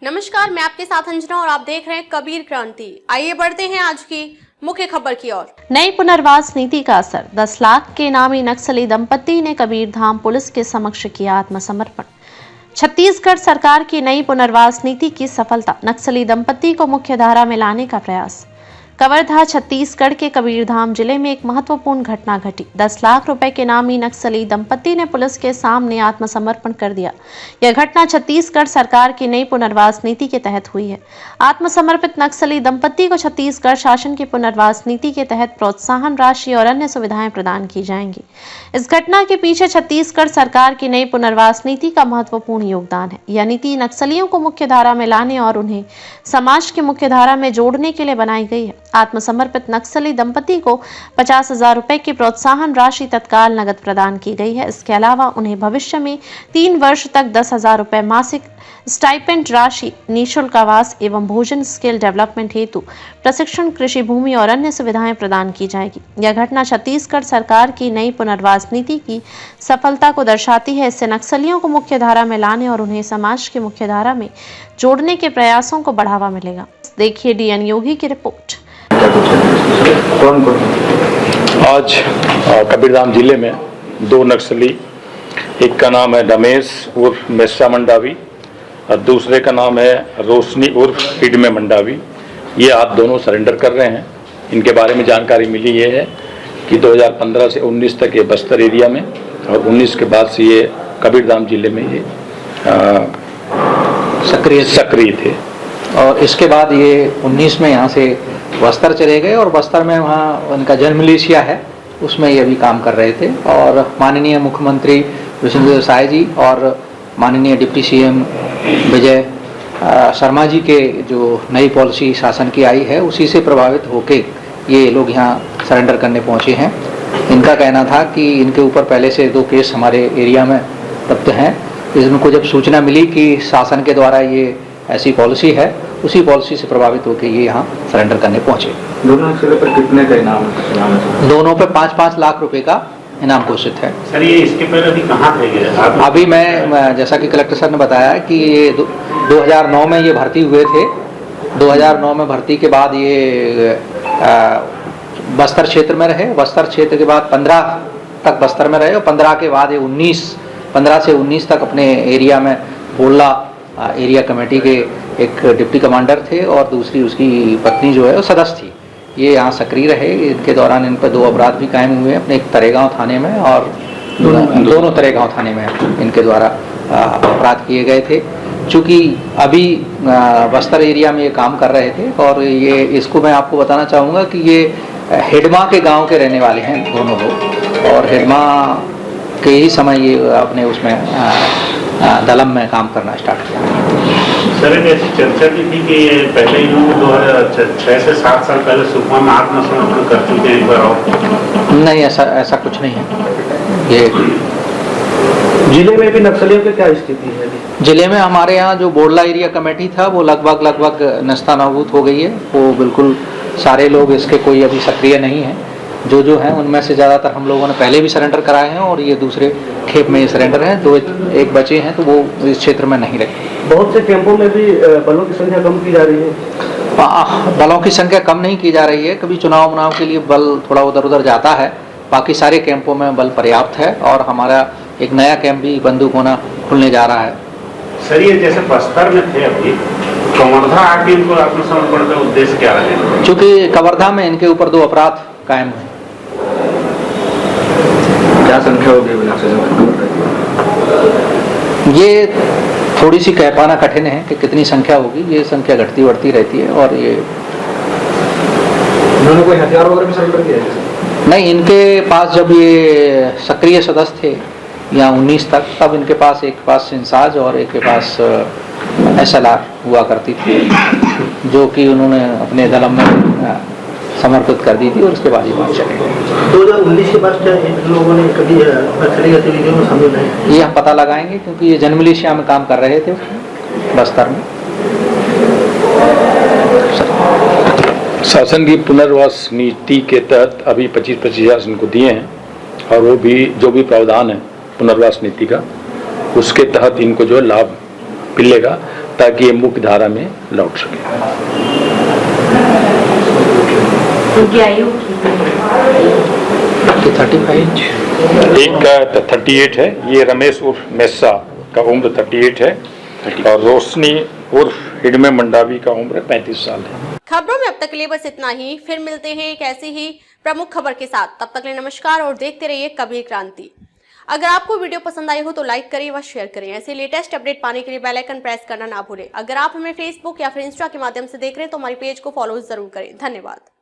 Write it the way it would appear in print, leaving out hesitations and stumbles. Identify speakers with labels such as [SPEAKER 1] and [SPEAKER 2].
[SPEAKER 1] नमस्कार, मैं आपके साथ अंजना और आप देख रहे हैं कबीर क्रांति। आइए बढ़ते हैं आज की मुख्य खबर की ओर।
[SPEAKER 2] नई पुनर्वास नीति का असर। 10 लाख के इनामी नक्सली दंपति ने कबीरधाम पुलिस के समक्ष किया आत्मसमर्पण। छत्तीसगढ़ सरकार की नई पुनर्वास नीति की सफलता, नक्सली दंपति को मुख्य धारा में लाने का प्रयास। कवर्धा छत्तीसगढ़ के कबीरधाम जिले में एक महत्वपूर्ण घटना घटी। 10 लाख रुपए के इनामी नक्सली दंपति ने पुलिस के सामने आत्मसमर्पण कर दिया। यह घटना छत्तीसगढ़ सरकार की नई पुनर्वास नीति के तहत हुई है। आत्मसमर्पित नक्सली दंपति को छत्तीसगढ़ शासन की पुनर्वास नीति के तहत प्रोत्साहन राशि और अन्य सुविधाएं प्रदान की जाएंगी। इस घटना के पीछे छत्तीसगढ़ सरकार की नई पुनर्वास नीति का महत्वपूर्ण योगदान है। यह नीति नक्सलियों को मुख्य धारा में लाने और उन्हें समाज की मुख्य धारा में जोड़ने के लिए बनाई गई है। आत्मसमर्पित नक्सली दंपति को 50,000 रुपए की प्रोत्साहन राशि तत्काल नगद प्रदान की गई है। इसके अलावा उन्हें भविष्य में 3 वर्ष तक 10,000 रुपए मासिक स्टाइपेंड राशि, निःशुल्क आवास एवं भोजन, स्किल डेवलपमेंट हेतु प्रशिक्षण, कृषि भूमि और अन्य सुविधाएं प्रदान की जाएगी। यह घटना छत्तीसगढ़ सरकार की नई पुनर्वास नीति की सफलता को दर्शाती है। इससे नक्सलियों को मुख्य धारा में लाने और उन्हें समाज की मुख्य धारा में जोड़ने के प्रयासों को बढ़ावा मिलेगा। देखिए डीएन योगी की रिपोर्ट।
[SPEAKER 3] आज कबीरधाम जिले में 2 नक्सली, एक का नाम है रमेश उर्फ मेस्सा मंडावी और दूसरे का नाम है रोशनी उर्फ हिडमे मंडावी। ये आप दोनों सरेंडर कर रहे हैं। इनके बारे में जानकारी मिली ये है कि 2015 से 19 तक ये बस्तर एरिया में और 19 के बाद से ये कबीरधाम जिले में ये सक्रिय थे।
[SPEAKER 4] और इसके बाद ये 19 में यहाँ से बस्तर चले गए और बस्तर में वहाँ उनका जन मिलिशिया है, उसमें ये भी काम कर रहे थे। और माननीय मुख्यमंत्री विष्णुदेव साय जी और माननीय डिप्टी सीएम विजय शर्मा जी के जो नई पॉलिसी शासन की आई है, उसी से प्रभावित होके ये लोग यहाँ सरेंडर करने पहुँचे हैं। इनका कहना था कि इनके ऊपर पहले से 2 केस हमारे एरिया में दर्ज हैं। इनको जब सूचना मिली कि शासन के द्वारा ये ऐसी पॉलिसी है, उसी पॉलिसी से प्रभावित होकर ये यहाँ सरेंडर करने पहुंचे।
[SPEAKER 5] दोनों नक्सलियों पर कितने का इनाम है?
[SPEAKER 4] दोनों पे 5-5 लाख रुपए का इनाम घोषित है।
[SPEAKER 5] सर, ये इसके पहले अभी कहाँ थे?
[SPEAKER 4] अभी मैं जैसा कि कलेक्टर सर ने बताया कि ये 2009 में ये भर्ती हुए थे। 2009 में भर्ती के बाद ये बस्तर क्षेत्र में रहे। बस्तर क्षेत्र के बाद 15 तक बस्तर में रहे और 15 के बाद ये 15 से 19 तक अपने एरिया में बोला एरिया कमेटी के एक डिप्टी कमांडर थे और दूसरी उसकी पत्नी जो है वो सदस्य थी। ये यहाँ सक्रिय रहे। इनके दौरान इन पर 2 अपराध भी कायम हुए अपने, एक तरेगांव थाने में और दोनों तरेगांव थाने में इनके द्वारा अपराध किए गए थे। चूँकि अभी बस्तर एरिया में ये काम कर रहे थे और ये इसको मैं आपको बताना चाहूँगा कि ये हेडमा के गाँव के रहने वाले हैं दोनों लोग और हेडमा के ही समय ये अपने उसमें दलम में काम करना स्टार्ट किया।
[SPEAKER 5] सर, एक ऐसी चर्चा भी थी कि ये पहले ही लोग 2006 से 7 साल पहले सुकमा में आत्मसमर्पण कर चुके हैं एक बार और।
[SPEAKER 4] नहीं, ऐसा कुछ नहीं है। ये
[SPEAKER 6] जिले में भी नक्सलियों की क्या स्थिति है?
[SPEAKER 4] जिले में हमारे यहाँ जो बोडला एरिया कमेटी था वो लगभग नस्तानाबूद हो गई है। वो बिल्कुल सारे लोग इसके कोई अभी सक्रिय नहीं है। जो हैं उनमें से ज़्यादातर हम लोगों ने पहले भी सरेंडर कराए हैं और ये दूसरे खेप में सरेंडर हैं। 1 बचे हैं तो वो इस क्षेत्र में नहीं रहे।
[SPEAKER 6] बहुत से कैंपों में भी बलों की संख्या कम की जा रही है।
[SPEAKER 4] बलों की संख्या कम नहीं की जा रही है। कभी चुनाव के लिए बल थोड़ा उधर जाता है, बाकी सारे कैंपों में बल पर्याप्त है और हमारा एक नया कैंप भी बंदूक होना खुलने जा रहा है।
[SPEAKER 5] सर, ये जैसे बस्तर में थे, अभी कवर्धा आके इनको आत्मसमर्पण का उद्देश्य क्या रहे?
[SPEAKER 4] चूँकि कवर्धा में इनके ऊपर 2 अपराध कायम हुए।
[SPEAKER 5] क्या संख्या होगी?
[SPEAKER 4] ये थोड़ी सी कह पाना कठिन है कि कितनी संख्या होगी। ये संख्या घटती बढ़ती रहती है। और ये
[SPEAKER 6] उन्होंने कोई हथियार वगैरह भी सरेंडर किया है?
[SPEAKER 4] नहीं, इनके पास जब ये सक्रिय सदस्य थे या 19 तक, तब इनके पास एक पास इंसाज और एक के पास SLR हुआ करती थी, जो कि उन्होंने अपने दलम में समर्पित कर दी थी और उसके बाद ये बात चले।
[SPEAKER 6] 2019 के बाद क्या इन लोगों ने कभी नक्सली गतिविधियों में शामिल नहीं?
[SPEAKER 4] ये हम पता लगाएंगे क्योंकि ये जन मिलिशिया में काम कर रहे थे बस्तर में।
[SPEAKER 3] शासन की पुनर्वास नीति के तहत अभी 25,000 इनको दिए हैं और वो भी जो भी प्रावधान है पुनर्वास नीति का, उसके तहत इनको जो लाभ मिलेगा। ताकि ये मुख्य धारा में लौट सके। एक का 38 है, ये रमेश उर्फ मेस्सा का उम्र 38 है और रोशनी उर्फ हिडमे मंडावी का उम्र 35 साल है।
[SPEAKER 1] खबरों में अब तक के लिए बस इतना ही। फिर मिलते हैं एक ऐसी ही प्रमुख खबर के साथ। तब तक के लिए नमस्कार और देखते रहिए कबीर क्रांति। अगर आपको वीडियो पसंद आई हो तो लाइक करें व शेयर करें। ऐसे लेटेस्ट अपडेट पाने के लिए बेल आइकन प्रेस करना ना भूलें। अगर आप हमें फेसबुक या फिर इंस्टा के माध्यम से देख रहे हैं तो हमारे पेज को फॉलो जरूर करें। धन्यवाद।